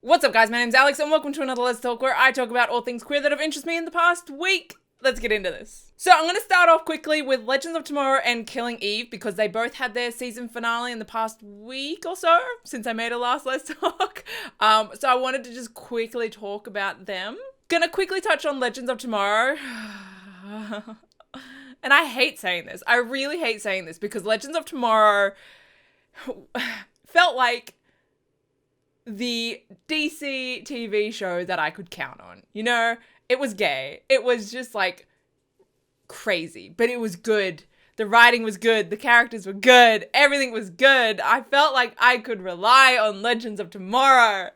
What's up, guys? My name's Alex, and welcome to another Let's Talk, where I talk about all things queer that have interested me in the past week. Let's get into this. So I'm going to start off quickly with Legends of Tomorrow and Killing Eve, because they both had their season finale in the past week or so, since I made a last Let's Talk. So I wanted to just quickly talk about them. Gonna quickly touch on Legends of Tomorrow. And I hate saying this. I really hate saying this, because Legends of Tomorrow felt like the DC TV show that I could count on. You know, it was gay. It was just like crazy, but it was good. The writing was good. The characters were good. Everything was good. I felt like I could rely on Legends of Tomorrow.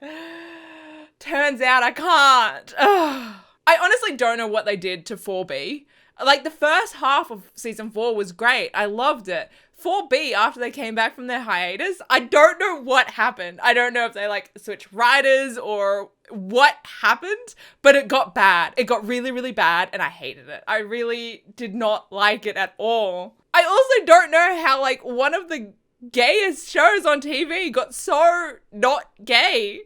Turns out I can't. Ugh. I honestly don't know what they did to 4B. Like, the first half of season 4 was great. I loved it. 4B, after they came back from their hiatus, I don't know what happened. I don't know if they, like, switched writers or what happened, but it got bad. It got really, really bad, and I hated it. I really did not like it at all. I also don't know how, like, one of the gayest shows on TV got so not gay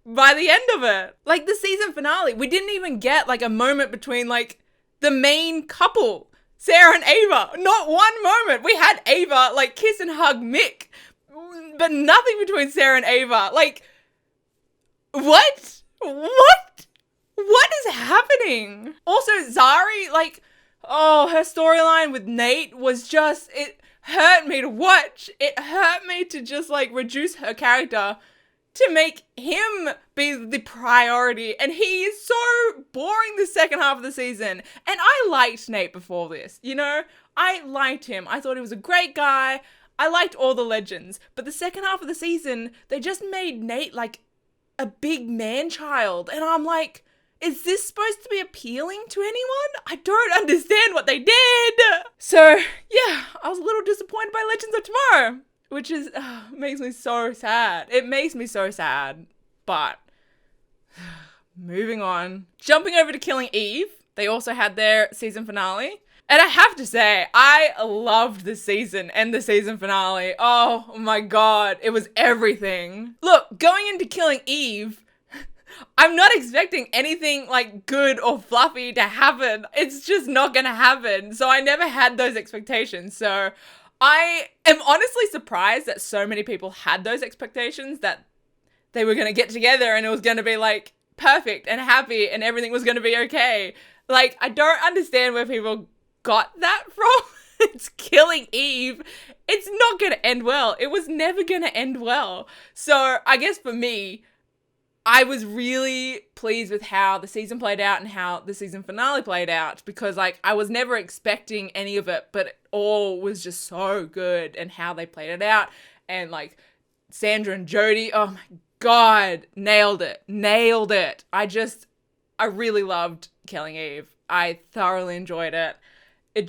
by the end of it. Like, the season finale, we didn't even get, like, a moment between, like, the main couple, Sarah and Ava. Not one moment. We had Ava, like, kiss and hug Mick, but nothing between Sarah and Ava. Like, what? What is happening? Also, Zari, like, oh, her storyline with Nate was just, it hurt me to watch. It hurt me to just, like, reduce her character to make him be the priority. And he is so boring the second half of the season. And I liked Nate before this, you know? I liked him. I thought he was a great guy. I liked all the legends. But the second half of the season, they just made Nate like a big man-child. And I'm like, is this supposed to be appealing to anyone? I don't understand what they did. So, yeah, I was a little disappointed by Legends of Tomorrow, which is, makes me so sad. It makes me so sad. But, moving on. Jumping over to Killing Eve. They also had their season finale. And I have to say, I loved the season and the season finale. Oh my god, it was everything. Look, going into Killing Eve, I'm not expecting anything like good or fluffy to happen. It's just not gonna happen. So I never had those expectations. So I am honestly surprised that so many people had those expectations, that they were going to get together and it was going to be like perfect and happy and everything was going to be okay. Like, I don't understand where people got that from. It's Killing Eve. It's not going to end well. It was never going to end well. So I guess for me, I was really pleased with how the season played out and how the season finale played out, because like I was never expecting any of it, but it all was just so good, and how they played it out, and like Sandra and Jodie, oh my god, nailed it. I really loved Killing Eve. I thoroughly enjoyed it. It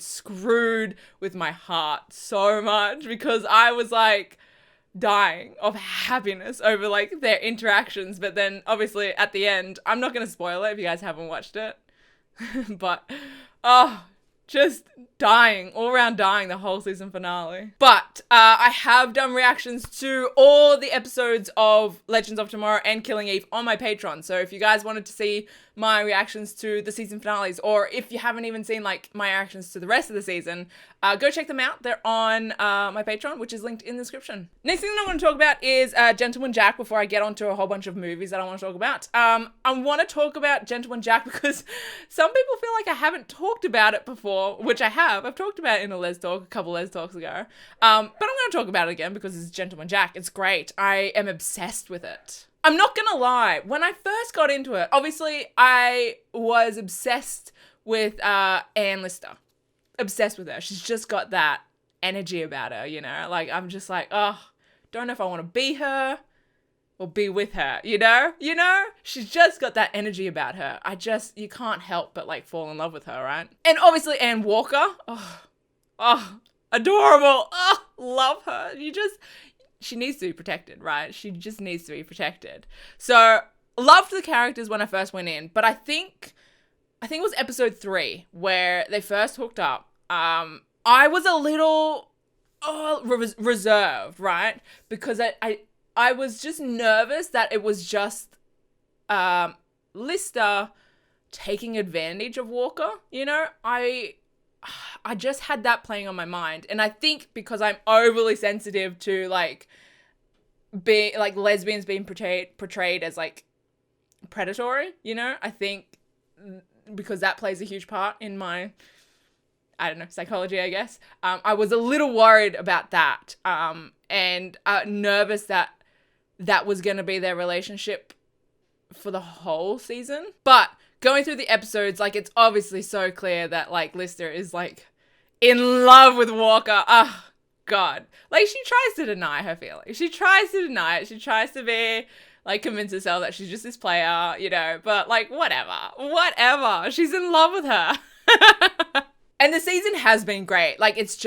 screwed with my heart so much, because I was like dying of happiness over like their interactions. But then obviously at the end, I'm not going to spoil it if you guys haven't watched it, but just dying, all around dying the whole season finale. But I have done reactions to all the episodes of Legends of Tomorrow and Killing Eve on my Patreon. So if you guys wanted to see my reactions to the season finales, or if you haven't even seen like my reactions to the rest of the season, go check them out. They're on my Patreon, which is linked in the description. Next thing that I want to talk about is Gentleman Jack, before I get onto a whole bunch of movies that I want to talk about. I want to talk about Gentleman Jack because some people feel like I haven't talked about it before, which I have. I've talked about it in a Les Talk, a couple Les Talks ago. But I'm going to talk about it again because it's Gentleman Jack. It's great. I am obsessed with it. I'm not gonna lie, when I first got into it, obviously I was obsessed with Ann Lister. Obsessed with her. She's just got that energy about her, you know? Like, I'm just like, oh, don't know if I want to be her or be with her, you know? You know? She's just got that energy about her. You can't help but, like, fall in love with her, right? And obviously Ann Walker. Oh, adorable. Oh, love her. She needs to be protected, right? She just needs to be protected. So, loved the characters when I first went in, but I think it was episode 3 where they first hooked up. I was a little reserved, right? Because I was just nervous that it was just Lister taking advantage of Walker, you know? I just had that playing on my mind. And I think because I'm overly sensitive to like lesbians being portrayed as like predatory, you know? I think because that plays a huge part in my, I don't know, psychology, I guess. I was a little worried about that. And nervous that was going to be their relationship for the whole season. But going through the episodes, like, it's obviously so clear that, like, Lister is, like, in love with Walker. Oh, God. Like, she tries to deny her feelings. She tries to deny it. She tries to be, like, convince herself that she's just this player, you know. But, like, whatever. She's in love with her. And the season has been great. Like, it's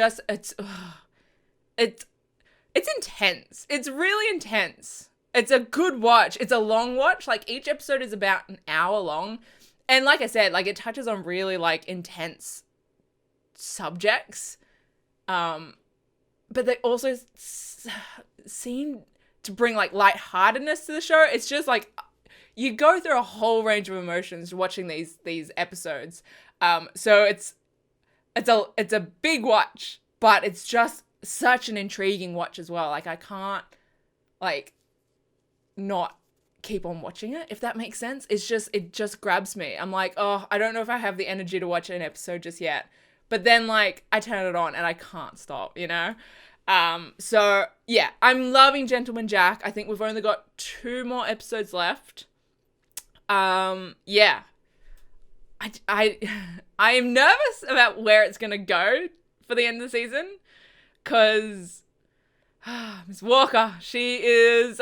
intense. It's really intense. It's a good watch. It's a long watch. Like, each episode is about an hour long. And like I said, like, it touches on really, like, intense subjects. But they also seem to bring, like, lightheartedness to the show. It's just, like, you go through a whole range of emotions watching these episodes. So it's a big watch, but it's just such an intriguing watch as well. Like, I can't, like, not keep on watching it, if that makes sense. It just grabs me. I'm like, oh, I don't know if I have the energy to watch an episode just yet. But then, like, I turn it on and I can't stop, you know? So, yeah, I'm loving Gentleman Jack. I think we've only got 2 more episodes left. Yeah. I am nervous about where it's going to go for the end of the season. Because Miss Walker, she is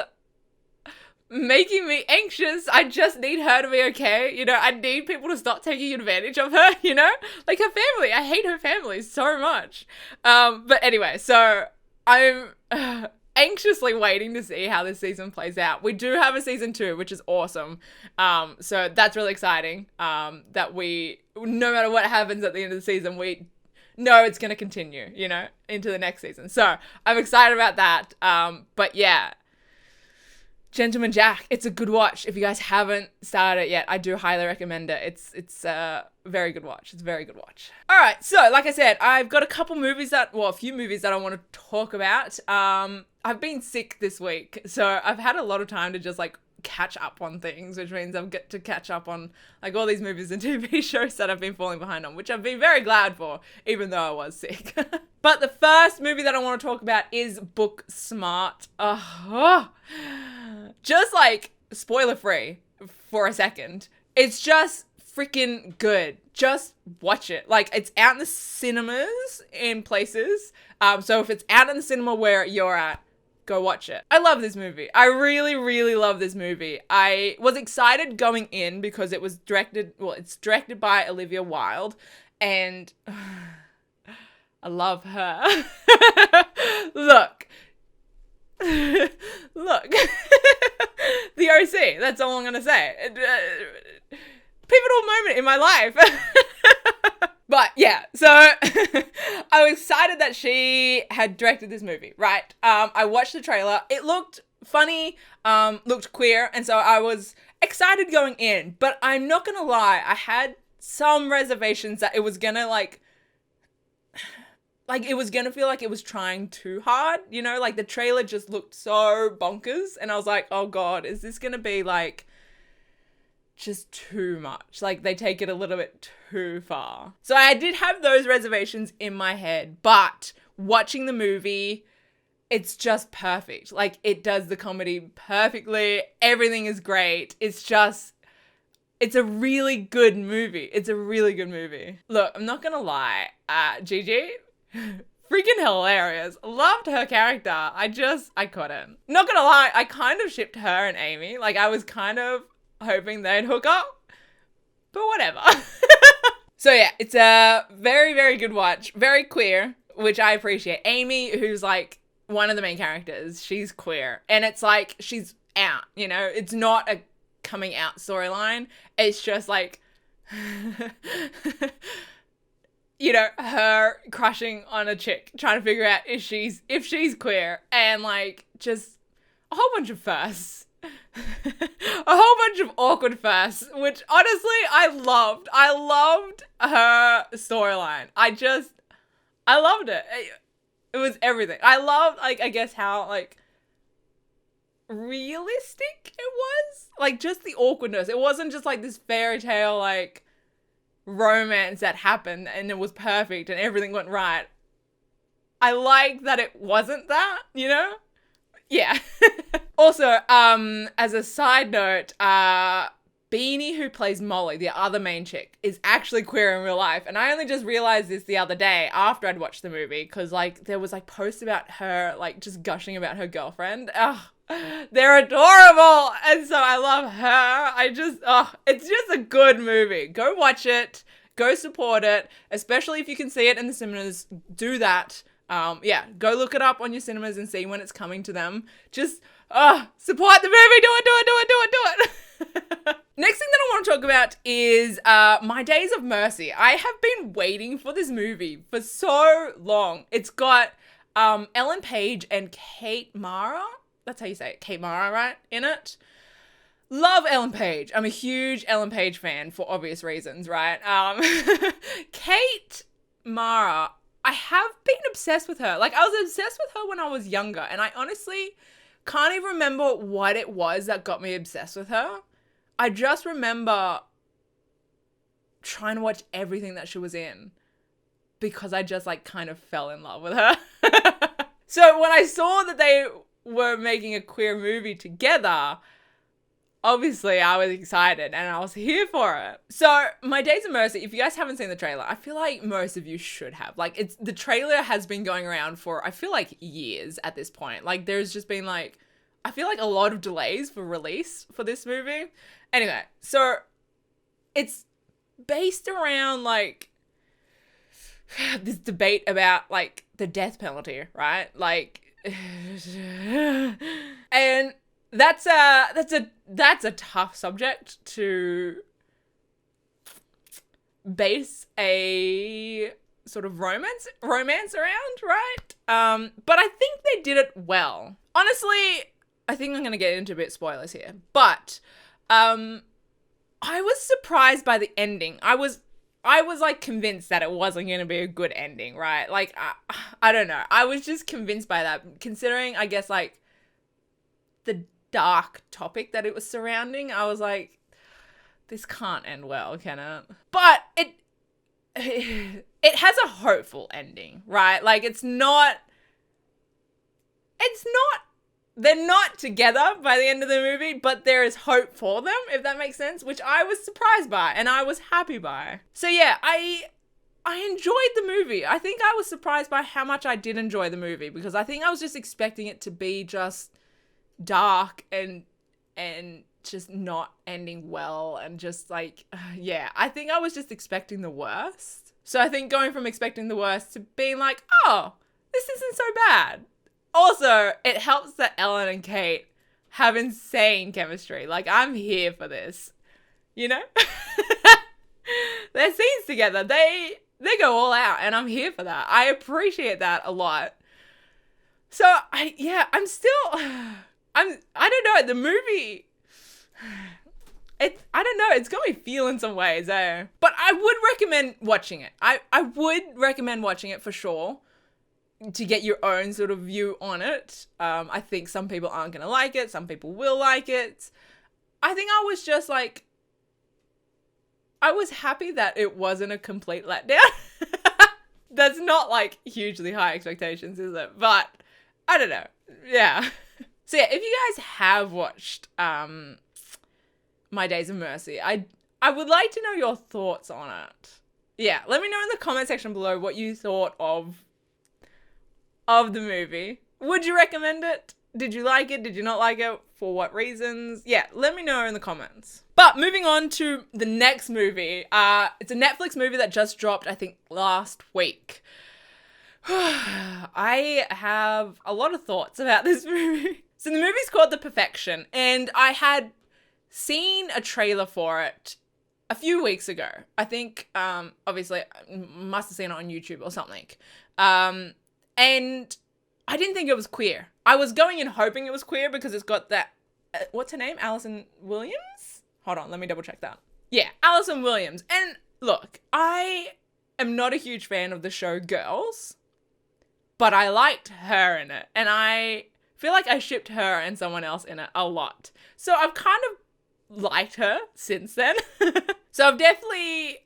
making me anxious. I just need her to be okay. You know, I need people to stop taking advantage of her, you know? Like, her family. I hate her family so much. But anyway, so I'm anxiously waiting to see how this season plays out. We do have a season 2, which is awesome. So that's really exciting. That no matter what happens at the end of the season, we know it's going to continue, you know, into the next season. So I'm excited about that. But yeah, Gentleman Jack, it's a good watch. If you guys haven't started it yet, I do highly recommend it. It's a very good watch. It's a very good watch. All right, so like I said, I've got a few movies that I want to talk about. I've been sick this week, so I've had a lot of time to just like catch up on things, which means I've got to catch up on like all these movies and TV shows that I've been falling behind on, which I've been very glad for, even though I was sick. But the first movie that I want to talk about is Booksmart. Just like spoiler free for a second. It's just freaking good. Just watch it. Like, it's out in the cinemas in places. So if it's out in the cinema where you're at, go watch it. I love this movie. I really, really love this movie. I was excited going in because it's directed by Olivia Wilde, and I love her. Look. The OC, that's all I'm gonna say. Pivotal moment in my life. But yeah, so I was excited that she had directed this movie, right? I watched the trailer. It looked funny, looked queer, and so I was excited going in. But I'm not gonna lie, I had some reservations that it was gonna like it was gonna feel like it was trying too hard, you know? Like, the trailer just looked so bonkers, and I was like, oh God, is this gonna be like just too much? Like, they take it a little bit too far. So I did have those reservations in my head, but watching the movie, it's just perfect. Like, it does the comedy perfectly. Everything is great. It's a really good movie. It's a really good movie. Look, I'm not gonna lie. Gigi, freaking hilarious. Loved her character. I couldn't. Not gonna lie, I kind of shipped her and Amy. Like, I was kind of hoping they'd hook up, but whatever. So yeah, it's a very, very good watch. Very queer, which I appreciate. Amy, who's like one of the main characters, she's queer, and it's like she's out, you know? It's not a coming out storyline. It's just like you know, her crushing on a chick, trying to figure out if she's queer, and like just a whole bunch of firsts. A whole bunch of awkward firsts, which honestly I loved. I loved her storyline. I loved it. It was everything. I loved, like, I guess how, like, realistic it was. Like, just the awkwardness. It wasn't just like this fairy tale, like, romance that happened and it was perfect and everything went right. I like that it wasn't that, you know? Yeah. Also, as a side note, Beanie, who plays Molly, the other main chick, is actually queer in real life. And I only just realized this the other day after I'd watched the movie, because, like, there was, like, posts about her, like, just gushing about her girlfriend. Ugh, they're adorable. And so I love her. It's just a good movie. Go watch it. Go support it. Especially if you can see it in the cinemas. Do that. Go look it up on your cinemas and see when it's coming to them. Just, support the movie. Do it. Next thing that I want to talk about is My Days of Mercy. I have been waiting for this movie for so long. It's got Ellen Page and Kate Mara. That's how you say it. Kate Mara, right? In it. Love Ellen Page. I'm a huge Ellen Page fan for obvious reasons, right? Kate Mara, I have been obsessed with her. Like, I was obsessed with her when I was younger, and I honestly can't even remember what it was that got me obsessed with her. I just remember trying to watch everything that she was in because I just, like, kind of fell in love with her. So when I saw that they were making a queer movie together, obviously I was excited and I was here for it. So My Days of Mercy, if you guys haven't seen the trailer, I feel like most of you should have. Like, the trailer has been going around for, I feel like, years at this point. Like, there's just been, like, I feel like a lot of delays for release for this movie. Anyway, so it's based around, like, this debate about, like, the death penalty, right? Like, and that's a tough subject to base a sort of romance around, right? But I think they did it well. Honestly, I think I'm gonna get into a bit spoilers here, but I was surprised by the ending. I was like convinced that it wasn't going to be a good ending, right? Like, I don't know. I was just convinced by that, considering, I guess, like, the dark topic that it was surrounding. I was like, this can't end well, can it? But it has a hopeful ending, right? Like, they're not together by the end of the movie, but there is hope for them, if that makes sense, which I was surprised by and I was happy by. So yeah, I enjoyed the movie. I think I was surprised by how much I did enjoy the movie, because I think I was just expecting it to be just dark and just not ending well, and just like, yeah, I think I was just expecting the worst. So I think going from expecting the worst to being like, oh, this isn't so bad. Also, it helps that Ellen and Kate have insane chemistry. Like, I'm here for this, you know? Their scenes together, they go all out, and I'm here for that. I appreciate that a lot. So, I don't know, the movie, I don't know, it's got me feeling some ways, eh? But I would recommend watching it. I would recommend watching it for sure, to get your own sort of view on it. I think some people aren't going to like it. Some people will like it. I think I was just like, I was happy that it wasn't a complete letdown. That's not like hugely high expectations, is it? But I don't know. Yeah. So yeah, if you guys have watched My Days of Mercy, I would like to know your thoughts on it. Yeah, let me know in the comment section below what you thought of the movie. Would you recommend it? Did you like it? Did you not like it? For what reasons? Yeah, let me know in the comments. But moving on to the next movie. It's a Netflix movie that just dropped, I think, last week. I have a lot of thoughts about this movie. So the movie's called The Perfection, and I had seen a trailer for it a few weeks ago. I think, obviously, I must have seen it on YouTube or something. And I didn't think it was queer. I was going in hoping it was queer because it's got that, what's her name? Alison Williams? Hold on, let me double check that. Yeah, Alison Williams. And look, I am not a huge fan of the show Girls, but I liked her in it. And I feel like I shipped her and someone else in it a lot. So I've kind of liked her since then. So I definitely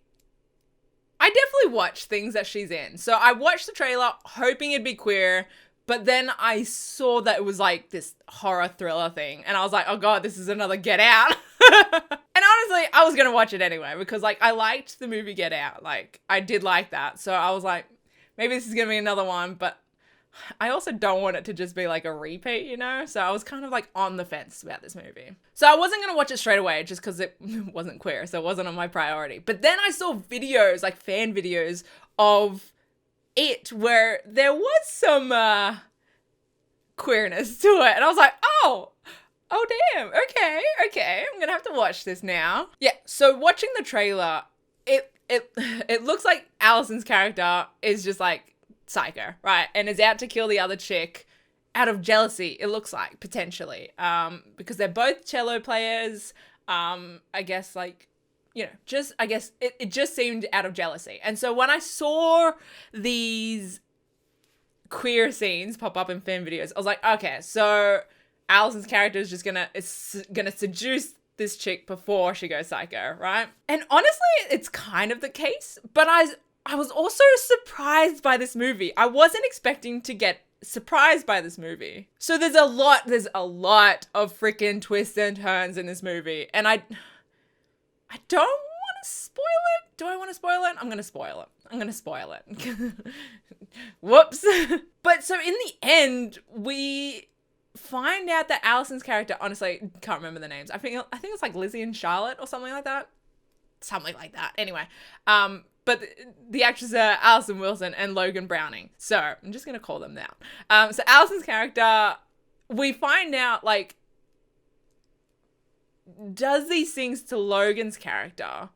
watch things that she's in. So I watched the trailer hoping it'd be queer, but then I saw that it was like this horror thriller thing. And I was like, oh God, this is another Get Out. And honestly, I was going to watch it anyway because like I liked the movie Get Out. Like I did like that. So I was like, maybe this is going to be another one, but I also don't want it to just be like a repeat, you know? So I was kind of like on the fence about this movie. So I wasn't going to watch it straight away just because it wasn't queer. So it wasn't on my priority. But then I saw videos, like fan videos of it where there was some queerness to it. And I was like, oh damn. Okay. I'm going to have to watch this now. Yeah. So watching the trailer, it looks like Alison's character is just like psycho, right? And is out to kill the other chick out of jealousy, it looks like, potentially. Because they're both cello players. I guess like, you know, just, I guess it just seemed out of jealousy. And so when I saw these queer scenes pop up in fan videos, I was like, okay, so Alison's character is just gonna seduce this chick before she goes psycho, right? And honestly, it's kind of the case, but I was also surprised by this movie. I wasn't expecting to get surprised by this movie. So there's a lot of freaking twists and turns in this movie. And I don't want to spoil it. Do I want to spoil it? I'm going to spoil it. Whoops. But so in the end, we find out that Alison's character, honestly, can't remember the names. I think it's like Lizzie and Charlotte or something like that. Anyway, but the actors are Alison Wilson and Logan Browning. So I'm just going to call them that. So Alison's character, we find out, like, does these things to Logan's character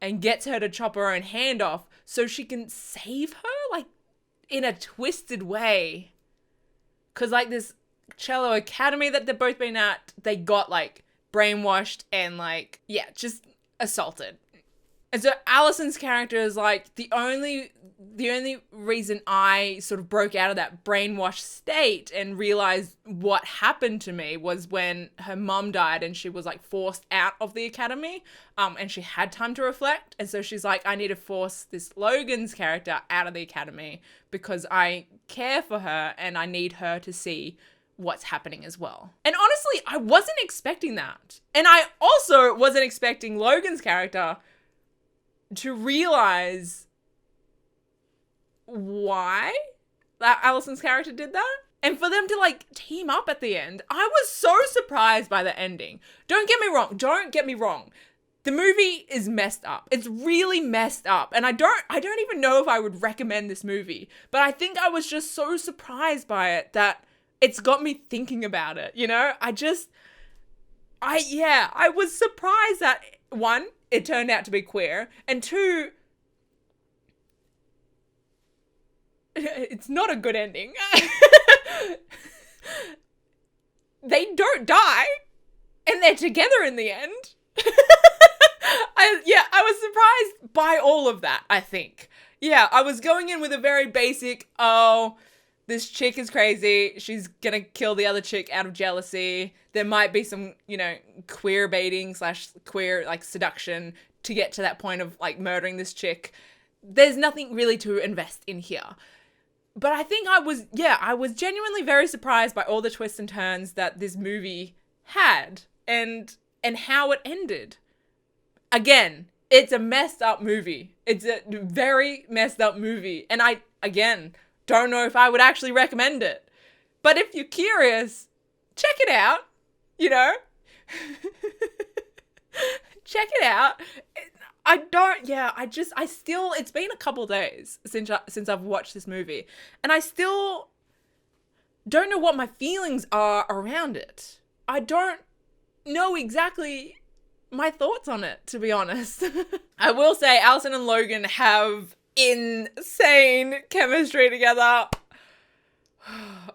and gets her to chop her own hand off so she can save her, like, in a twisted way. Because, like, this cello academy that they've both been at, they got, like, brainwashed and, like, yeah, just assaulted. And so Alison's character is like, the only reason I sort of broke out of that brainwashed state and realized what happened to me was when her mum died and she was like forced out of the academy, and she had time to reflect. And so she's like, I need to force this Logan's character out of the academy because I care for her and I need her to see what's happening as well. And honestly, I wasn't expecting that. And I also wasn't expecting Logan's character to realize why that Alison's character did that. And for them to like team up at the end. I was so surprised by the ending. Don't get me wrong. The movie is messed up. It's really messed up. And I don't even know if I would recommend this movie. But I think I was just so surprised by it that it's got me thinking about it, you know? I was surprised that, one, it turned out to be queer, and two, it's not a good ending. They don't die, and they're together in the end. I was surprised by all of that, I think. Yeah, I was going in with a very basic, this chick is crazy. She's gonna kill the other chick out of jealousy. There might be some, you know, queer baiting / queer, like, seduction to get to that point of, like, murdering this chick. There's nothing really to invest in here. But I think I was genuinely very surprised by all the twists and turns that this movie had and how it ended. Again, it's a messed up movie. It's a very messed up movie. And I, again, don't know if I would actually recommend it. But if you're curious, check it out, you know? Check it out. It's been a couple days since I've watched this movie. And I still don't know what my feelings are around it. I don't know exactly my thoughts on it, to be honest. I will say Alison and Logan have insane chemistry together.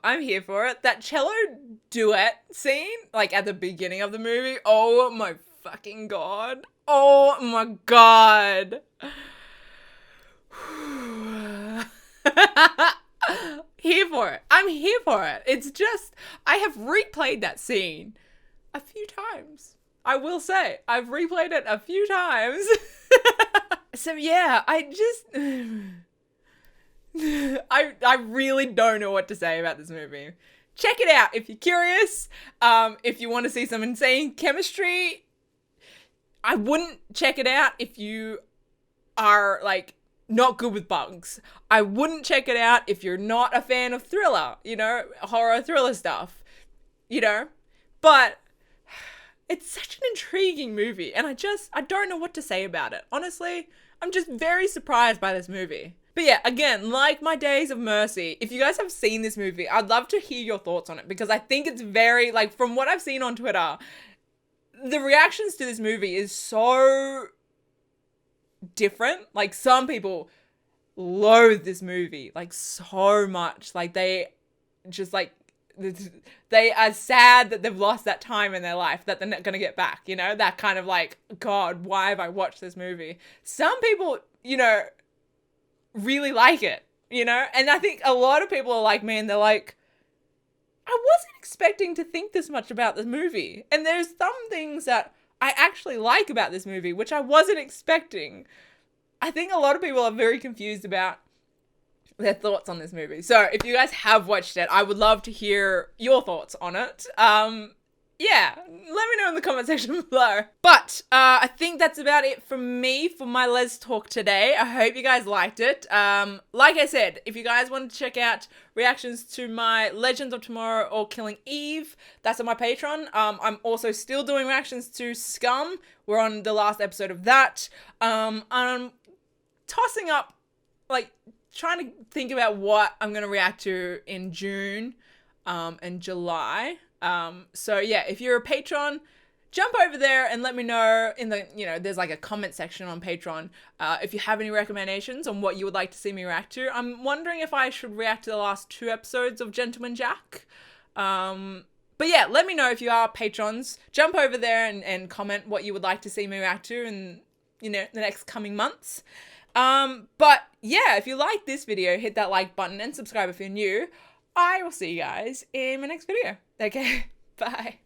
I'm here for it. That cello duet scene, like at the beginning of the movie. Oh my fucking God. Oh my God. Here for it. I'm here for it. It's just, I have replayed that scene a few times. I will say, I've replayed it a few times. So yeah, I really don't know what to say about this movie. Check it out if you're curious. If you want to see some insane chemistry, I wouldn't check it out if you are like not good with bugs. I wouldn't check it out if you're not a fan of thriller, horror thriller stuff, but it's such an intriguing movie, and I don't know what to say about it. Honestly, I'm just very surprised by this movie. But yeah, again, like My Days of Mercy, if you guys have seen this movie, I'd love to hear your thoughts on it, because I think it's very, like, from what I've seen on Twitter, the reactions to this movie is so different. Like, some people loathe this movie, like, so much. Like, they just, like, they are sad that they've lost that time in their life that they're not going to get back, that kind of like, God, why have I watched this movie? Some people, really like it, and I think a lot of people are like me, and they're like, I wasn't expecting to think this much about this movie. And there's some things that I actually like about this movie, which I wasn't expecting. I think a lot of people are very confused about their thoughts on this movie. So if you guys have watched it, I would love to hear your thoughts on it. Yeah, let me know in the comment section below. But I think that's about it from me for my Let's Talk today. I hope you guys liked it. Like I said, if you guys want to check out reactions to my Legends of Tomorrow or Killing Eve, that's on my Patreon. I'm also still doing reactions to Scum. We're on the last episode of that. I'm tossing up, like, trying to think about what I'm going to react to in June and July. So yeah, if you're a patron, jump over there and let me know in the, there's like a comment section on Patreon, if you have any recommendations on what you would like to see me react to. I'm wondering if I should react to the last 2 episodes of Gentleman Jack. But yeah, let me know if you are patrons. Jump over there and comment what you would like to see me react to in, the next coming months. But yeah, if you like this video, hit that like button and subscribe if you're new. I will see you guys in my next video. Okay, bye.